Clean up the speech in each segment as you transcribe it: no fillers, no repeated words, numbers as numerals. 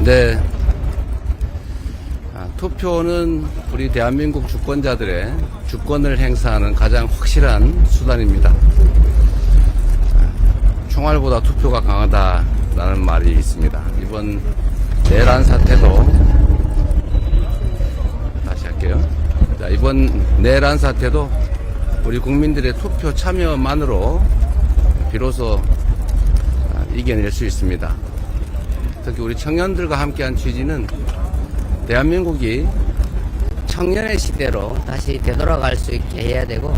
네. 투표는 우리 대한민국 주권자들의 주권을 행사하는 가장 확실한 수단입니다. 총알보다 투표가 강하다라는 말이 있습니다. 이번 내란 사태도 다시 할게요. 자, 이번 내란 사태도 우리 국민들의 투표 참여만으로 비로소 이겨낼 수 있습니다. 특히 우리 청년들과 함께한 취지는 대한민국이 청년의 시대로 다시 되돌아갈 수 있게 해야 되고,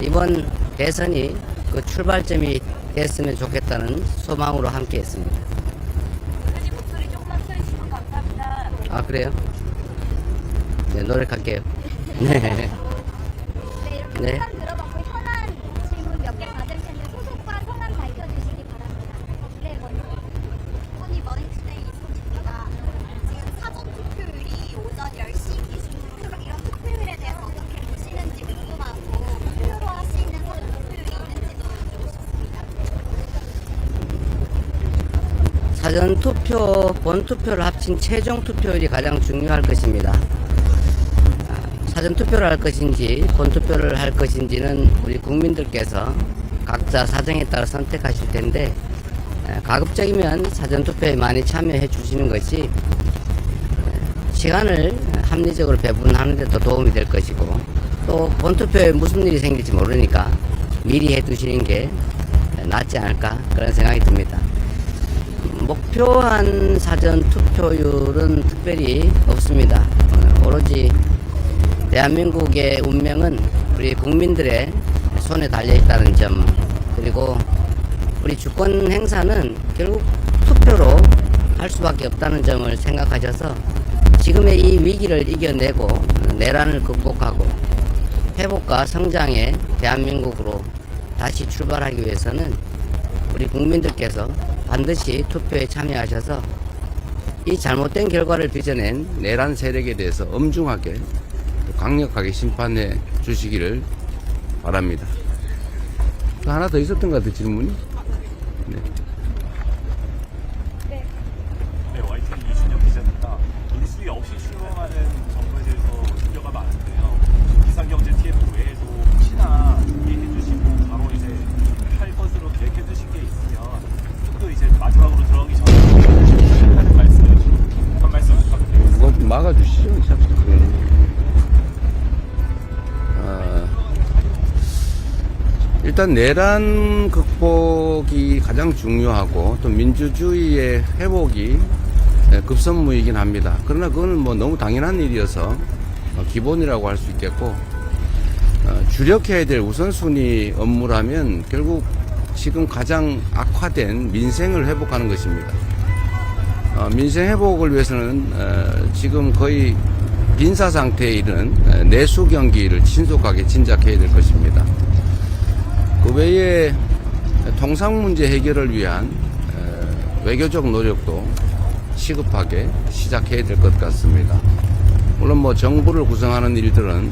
이번 대선이 그 출발점이 됐으면 좋겠다는 소망으로 함께 했습니다. 목소리 조금만 켜주시면 감사합니다. 아, 그래요? 네, 노력할게요. 네. 네, 이렇게 소감 들어봤고 현안 질문 몇 개 받을 텐데 소속과 성함 밝혀주시기 바랍니다. 네, 먼저 손이 머리치네 이소입니다. 지금 사전 투표율이 오전 10시 기준으로 이런 투표율에 대해서 어떻게 보시는지 궁금하고 투표로 할 수 있는 사전 투표율이 있는지도 여쭤보고 싶습니다. 사전 투표, 본 투표를 합친 최종 투표율이 가장 중요할 것입니다. 사전 투표를 할 것인지 본 투표를 할 것인지는 우리 국민들께서 각자 사정에 따라 선택하실 텐데, 가급적이면 사전 투표에 많이 참여해 주시는 것이 시간을 합리적으로 배분하는 데도 도움이 될 것이고, 또 본 투표에 무슨 일이 생길지 모르니까 미리 해 두시는 게 낫지 않을까 그런 생각이 듭니다. 목표한 사전 투표율은 특별히 없습니다. 오로지 대한민국의 운명은 우리 국민들의 손에 달려있다는 점, 그리고 우리 주권 행사는 결국 투표로 할 수밖에 없다는 점을 생각하셔서 지금의 이 위기를 이겨내고 내란을 극복하고 회복과 성장의 대한민국으로 다시 출발하기 위해서는 우리 국민들께서 반드시 투표에 참여하셔서 이 잘못된 결과를 빚어낸 내란 세력에 대해서 엄중하게 강력하게 심판해 주시기를 바랍니다. 하나 더 있었던 것 같아요, 질문이. 네. 네, YTN 이준혁 기자입니다. 인수위 없이 출범하는 정부에 대해서 우려가 많은데요. 비상경제 TF 외에도 혹시나 얘기해 주시고 바로 이제 할 것으로 계획해 주신 게 있으면 또 이제 마지막으로 들어가기 전에 하는 말씀, 한 말씀 부탁드립니다. 그거 막아주시죠, 참. 일단 내란 극복이 가장 중요하고 또 민주주의의 회복이 급선무이긴 합니다. 그러나 그거는 뭐 너무 당연한 일이어서 기본이라고 할 수 있겠고, 주력해야 될 우선순위 업무라면 결국 지금 가장 악화된 민생을 회복하는 것입니다. 민생 회복을 위해서는 지금 거의 빈사 상태에 이르는 내수 경기를 신속하게 진작해야 될 것입니다. 그 외에 통상 문제 해결을 위한 외교적 노력도 시급하게 시작해야 될 것 같습니다. 물론 뭐 정부를 구성하는 일들은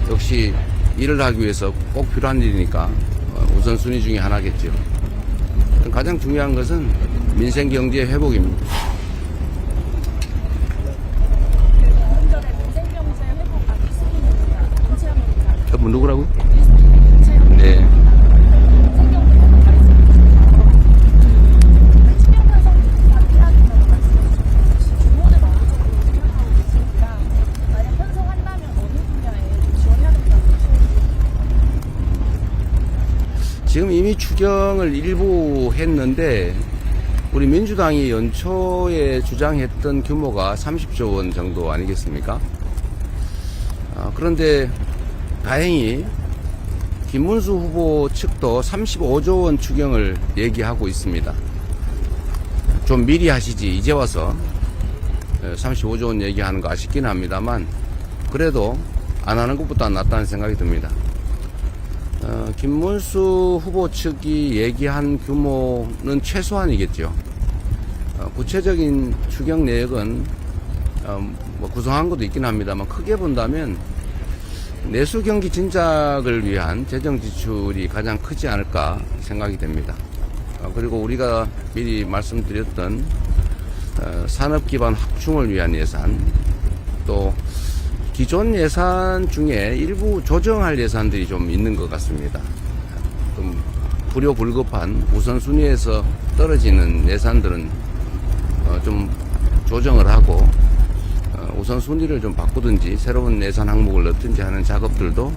역시 일을 하기 위해서 꼭 필요한 일이니까 우선순위 중에 하나겠죠. 가장 중요한 것은 민생 경제 회복입니다. 뭐 누구라고? 네. 지금 이미 추경을 일부 했는데 우리 민주당이 연초에 주장했던 규모가 30조 원 정도 아니겠습니까? 그런데 다행히 김문수 후보 측도 35조 원 추경을 얘기하고 있습니다. 좀 미리 하시지 이제 와서 35조 원 얘기하는 거 아쉽긴 합니다만 그래도 안 하는 것보다 낫다는 생각이 듭니다. 김문수 후보 측이 얘기한 규모는 최소한이겠죠. 구체적인 추경 내역은 뭐 구성한 것도 있긴 합니다만 크게 본다면 내수 경기 진작을 위한 재정 지출이 가장 크지 않을까 생각이 됩니다. 그리고 우리가 미리 말씀드렸던 산업 기반 확충을 위한 예산, 또 기존 예산 중에 일부 조정할 예산들이 좀 있는 것 같습니다. 좀 불효불급한 우선순위에서 떨어지는 예산들은 좀 조정을 하고 우선순위를 좀 바꾸든지 새로운 예산 항목을 넣든지 하는 작업들도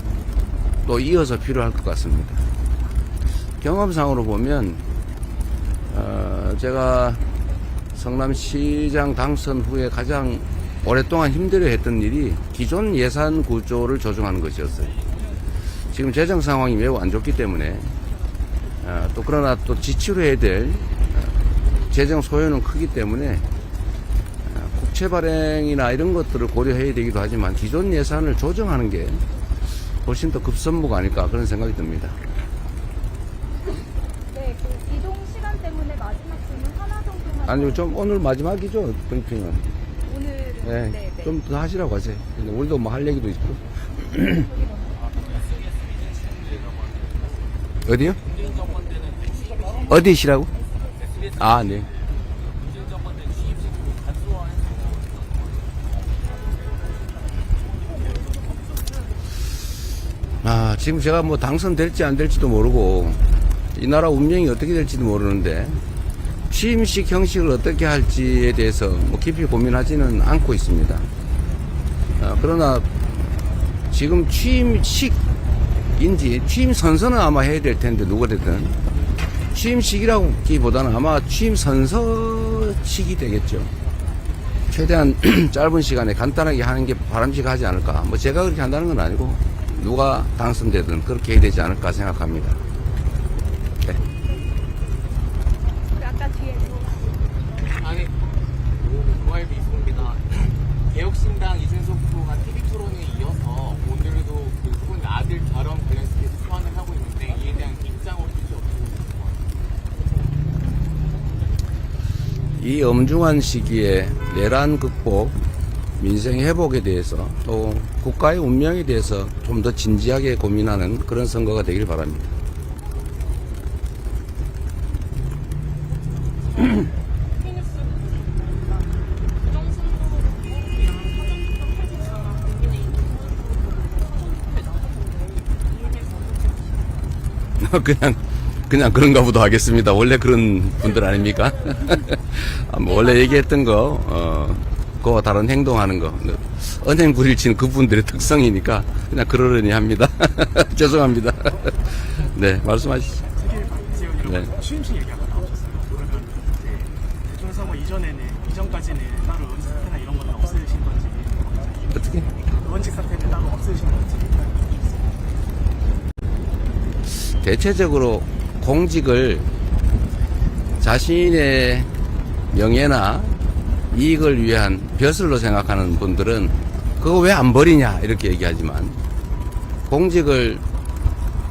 또 이어서 필요할 것 같습니다. 경험상으로 보면 제가 성남시장 당선 후에 가장 오랫동안 힘들어했던 일이 기존 예산 구조를 조정하는 것이었어요. 지금 재정 상황이 매우 안 좋기 때문에 또 그러나 또 지출해야 될 재정 소요는 크기 때문에 국채 발행이나 이런 것들을 고려해야 되기도 하지만 기존 예산을 조정하는 게 훨씬 더 급선무가 아닐까 그런 생각이 듭니다. 네, 그 이동 시간 때문에 마지막 질문 하나 정도만. 아니요, 좀 오늘 마지막이죠, 브리핑은. 오늘은 네, 네. 좀 더 하시라고 하세요. 근데 우리도 뭐 할 얘기도 있고. 어디요? 어디시라고? 아, 네. 지금 제가 뭐 당선될지 안 될지도 모르고 이 나라 운명이 어떻게 될지도 모르는데 취임식 형식을 어떻게 할지에 대해서 뭐 깊이 고민하지는 않고 있습니다. 그러나 지금 취임식인지 취임 선서는 아마 해야 될 텐데 누구든 취임식이라기보다는 아마 취임 선서식이 되겠죠. 최대한 짧은 시간에 간단하게 하는 게 바람직하지 않을까. 뭐 제가 그렇게 한다는 건 아니고 누가 당선되든 그렇게 해야 되지 않을까 생각합니다. 네. 우리 아까 뒤에 아니, 노알비 있습니다. 개혁신당 이준석 후보가 TV 토론에 이어서 오늘도 그 후보님 아들처럼 밸런스케이스 소환을 하고 있는데 이에 대한 입장 어떻게 보십니까? 이 엄중한 시기에 내란 극복, 민생 회복에 대해서 또 국가의 운명에 대해서 좀 더 진지하게 고민하는 그런 선거가 되길 바랍니다. 그냥 그런가 보다 하겠습니다. 원래 그런 분들 아닙니까? 뭐 원래 얘기했던 거, 그와 다른 행동하는 거. 언행 불일치는 그분들의 특성이니까 그냥 그러려니 합니다. 죄송합니다. 네, 말씀하시죠. 네. 취임식 얘기 아까 나오셨어요. 그러면 이제 대통령 선거 이전까지는 따로 원칙 사태나 이런 거는 없으신 건지, 어떻게? 원칙 사태는 따로 없으신 건지. 대체적으로 공직을 자신의 명예나 이익을 위한 벼슬로 생각하는 분들은 그거 왜 안 버리냐 이렇게 얘기하지만 공직을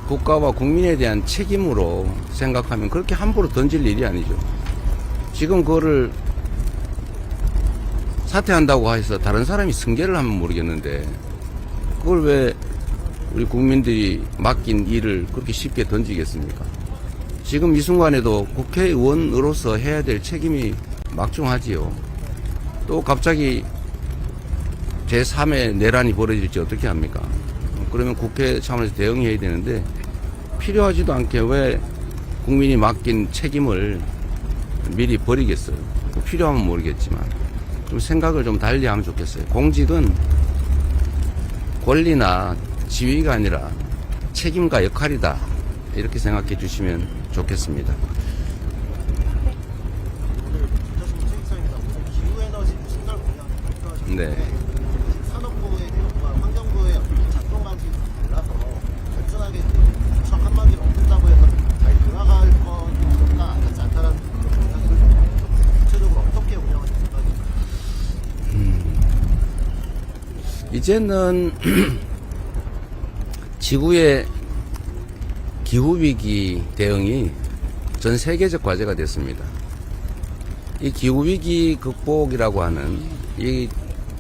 국가와 국민에 대한 책임으로 생각하면 그렇게 함부로 던질 일이 아니죠. 지금 그거를 사퇴한다고 해서 다른 사람이 승계를 하면 모르겠는데 그걸 왜 우리 국민들이 맡긴 일을 그렇게 쉽게 던지겠습니까? 지금 이 순간에도 국회의원으로서 해야 될 책임이 막중하지요. 또 갑자기 제3의 내란이 벌어질지 어떻게 합니까? 그러면 국회 차원에서 대응해야 되는데 필요하지도 않게 왜 국민이 맡긴 책임을 미리 버리겠어요? 필요하면 모르겠지만 좀 생각을 좀 달리 하면 좋겠어요. 공직은 권리나 지위가 아니라 책임과 역할이다. 이렇게 생각해 주시면 좋겠습니다. 오늘 부자신 책임사입니다. 우선 기후에너지 신설 공약을 발표하셨는데 네. 산업부의 내용과 환경부의 작동 방식이 달라서 단순하게 척 한마디로 없는다고 해서 잘 돌아갈 것이다 아니지 않다라는 그런 이야기를 구체적으로 어떻게 운영하실 생각입니까? 이제는 지구의 기후위기 대응이 전 세계적 과제가 됐습니다. 이 기후위기 극복이라고 하는 이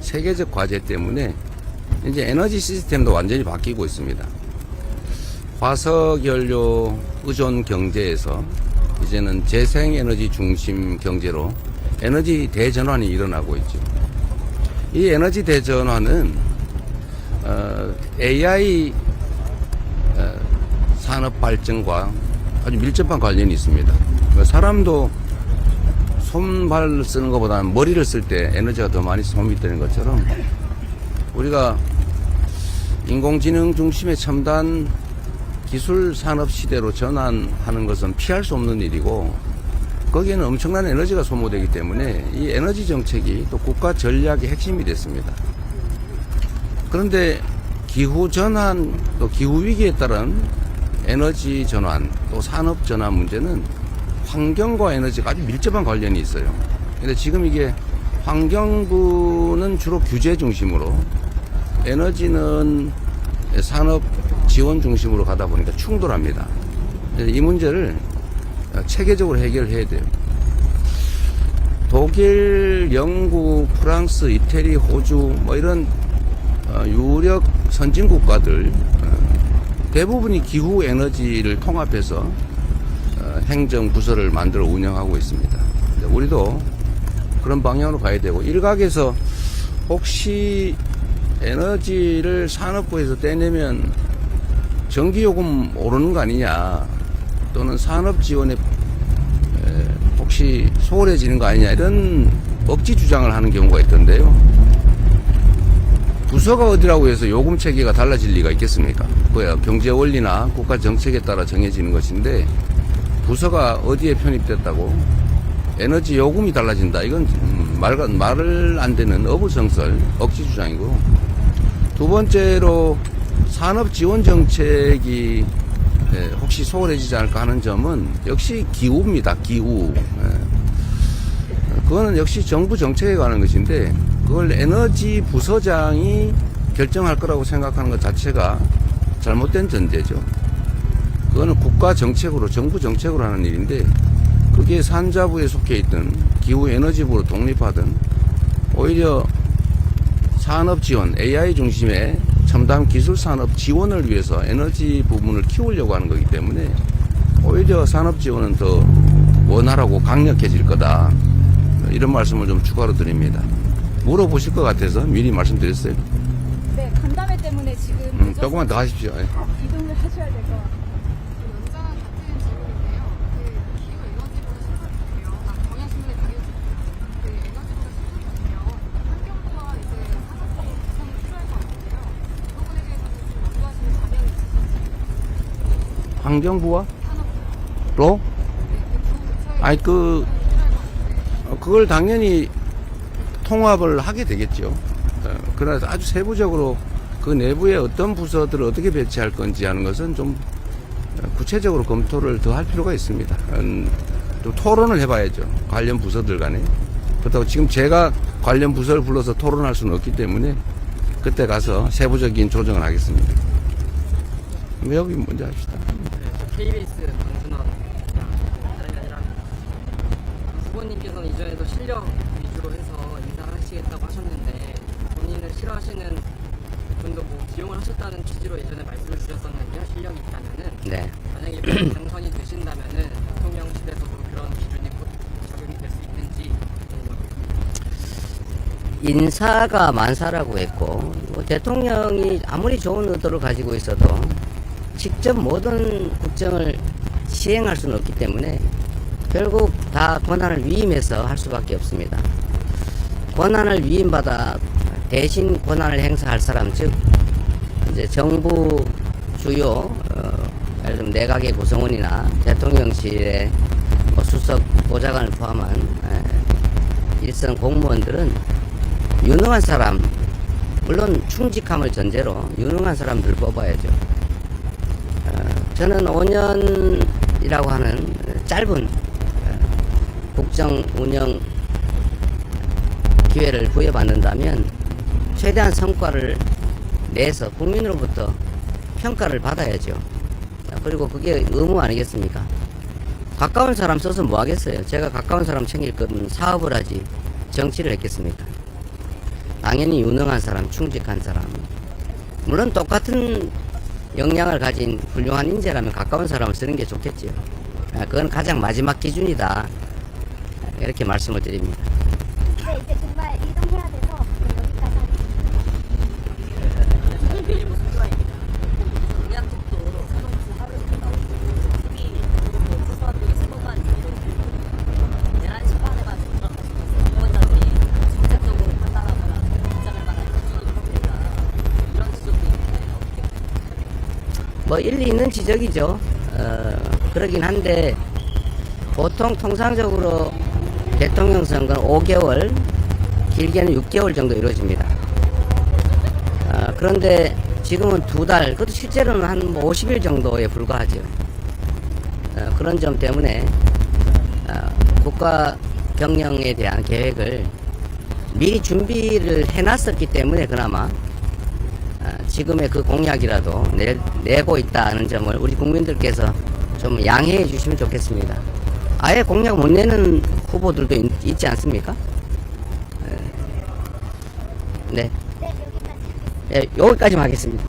세계적 과제 때문에 이제 에너지 시스템도 완전히 바뀌고 있습니다. 화석연료 의존 경제에서 이제는 재생에너지 중심 경제로 에너지 대전환이 일어나고 있죠. 이 에너지 대전환은 AI 산업 발전과 아주 밀접한 관련이 있습니다. 사람도 손발 쓰는 것보다는 머리를 쓸 때 에너지가 더 많이 소비되는 것처럼 우리가 인공지능 중심의 첨단 기술 산업 시대로 전환하는 것은 피할 수 없는 일이고 거기에는 엄청난 에너지가 소모되기 때문에 이 에너지 정책이 또 국가 전략의 핵심이 됐습니다. 그런데 기후 전환 또 기후 위기에 따른 에너지 전환 또 산업 전환 문제는 환경과 에너지가 아주 밀접한 관련이 있어요. 근데 지금 이게 환경부는 주로 규제 중심으로 에너지는 산업 지원 중심으로 가다 보니까 충돌합니다. 이 문제를 체계적으로 해결해야 돼요. 독일, 영국, 프랑스, 이태리, 호주 뭐 이런 유력 선진 국가들 대부분이 기후 에너지를 통합해서 행정 부서를 만들어 운영하고 있습니다. 우리도 그런 방향으로 가야 되고 일각에서 혹시 에너지를 산업부에서 떼내면 전기요금 오르는 거 아니냐 또는 산업지원에 혹시 소홀해지는 거 아니냐 이런 억지 주장을 하는 경우가 있던데요. 부서가 어디라고 해서 요금 체계가 달라질 리가 있겠습니까? 그거야 경제 원리나 국가 정책에 따라 정해지는 것인데 부서가 어디에 편입됐다고 에너지 요금이 달라진다. 이건 말을 안 되는 어부성설 억지 주장이고 두 번째로 산업 지원 정책이 혹시 소홀해지지 않을까 하는 점은 역시 기후입니다. 기후. 그거는 역시 정부 정책에 관한 것인데 그걸 에너지 부서장이 결정할 거라고 생각하는 것 자체가 잘못된 전제죠. 그거는 국가 정책으로 정부 정책으로 하는 일인데 그게 산자부에 속해 있든 기후 에너지부로 독립하든 오히려 산업 지원, AI 중심의 첨단 기술 산업 지원을 위해서 에너지 부분을 키우려고 하는 거기 때문에 오히려 산업 지원은 더 원활하고 강력해질 거다. 이런 말씀을 좀 추가로 드립니다. 물어보실 것 같아서 미리 말씀드렸어요. 네, 간담회 때문에 지금 조금만 더 하십시오. 이동을 하셔야 될 것 같아요. 연장한 같은 질문인데요. 그 기후 에너지부로 시작할게요. 경향신문에 그 에너지부로 시작하면 환경부와 이제 산업부 구성이 필요할 것 같은데요. 이 부분에 대해서는 좀 연구하시는 자료는 있으신지. 환경부와 산업부. 로? 네, 아니 그걸 당연히 통합을 하게 되겠죠. 그러나 아주 세부적으로 그 내부에 어떤 부서들을 어떻게 배치할 건지 하는 것은 좀 구체적으로 검토를 더 할 필요가 있습니다. 좀 토론을 해봐야죠. 관련 부서들 간에. 그렇다고 지금 제가 관련 부서를 불러서 토론할 수는 없기 때문에 그때 가서 세부적인 조정을 하겠습니다. 여기 먼저 합시다. KBS 강준원 다름이 아니라 후보님께서는 이전에도 실력 위주로 해서 인사하시겠다고 하셨는데 본인을 싫어하시는 분도 뭐 기용을 하셨다는 취지로 예전에 말씀을 주셨었는데요. 실력이 있다면은 만약에 당선이 되신다면은 대통령실에서도 그런 기준이 곧 적용이 될 수 있는지 인사가 만사라고 했고 뭐 대통령이 아무리 좋은 의도를 가지고 있어도 직접 모든 국정을 시행할 수는 없기 때문에 결국 다 권한을 위임해서 할 수밖에 없습니다. 권한을 위임받아 대신 권한을 행사할 사람, 즉 이제 정부 주요 예를 들면 내각의 구성원이나 대통령실의 뭐 수석 보좌관을 포함한 일선 공무원들은 유능한 사람, 물론 충직함을 전제로 유능한 사람들을 뽑아야죠. 저는 5년이라고 하는 짧은 국정 운영 기회를 부여받는다면 최대한 성과를 내서 국민으로부터 평가를 받아야죠. 그리고 그게 의무 아니겠습니까? 가까운 사람 써서 뭐 하겠어요? 제가 가까운 사람 챙길 거면 사업을 하지 정치를 했겠습니까? 당연히 유능한 사람, 충직한 사람, 물론 똑같은 역량을 가진 훌륭한 인재라면 가까운 사람을 쓰는 게 좋겠죠. 그건 가장 마지막 기준이다. 이렇게 말씀을 드립니다. 네, 이제 정말 이동해야 돼서 여기까지 하겠습니다. 뭐 일리 있는 지적이죠. 그러긴 한데 보통 통상적으로 대통령 선거는 5개월, 길게는 6개월 정도 이루어집니다. 그런데 지금은 2달, 그것도 실제로는 한 50일 정도에 불과하죠. 그런 점 때문에 국가 경영에 대한 계획을 미리 준비를 해놨었기 때문에 그나마 지금의 그 공약이라도 내고 있다는 점을 우리 국민들께서 좀 양해해 주시면 좋겠습니다. 아예 공약 못 내는 후보들도 있지 않습니까? 네. 네, 여기까지 하겠습니다. 네, 여기까지만 하겠습니다.